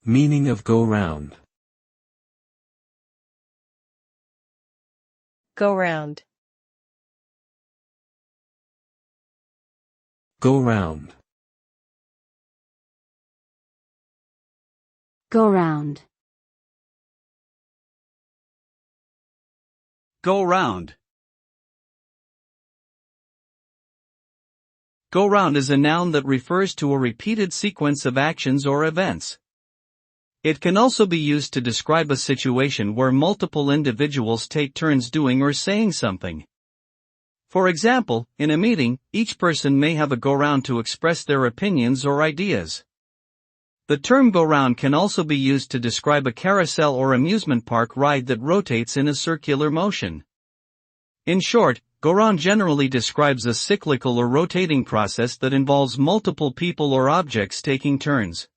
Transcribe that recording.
Meaning of go round. Go round. Go round. Go round. Go round. Go round is a noun that refers to a repeated sequence of actions or events. It can also be used to describe a situation where multiple individuals take turns doing or saying something. For example, in a meeting, each person may have a go-round to express their opinions or ideas. The term go-round can also be used to describe a carousel or amusement park ride that rotates in a circular motion. In short, go-round generally describes a cyclical or rotating process that involves multiple people or objects taking turns.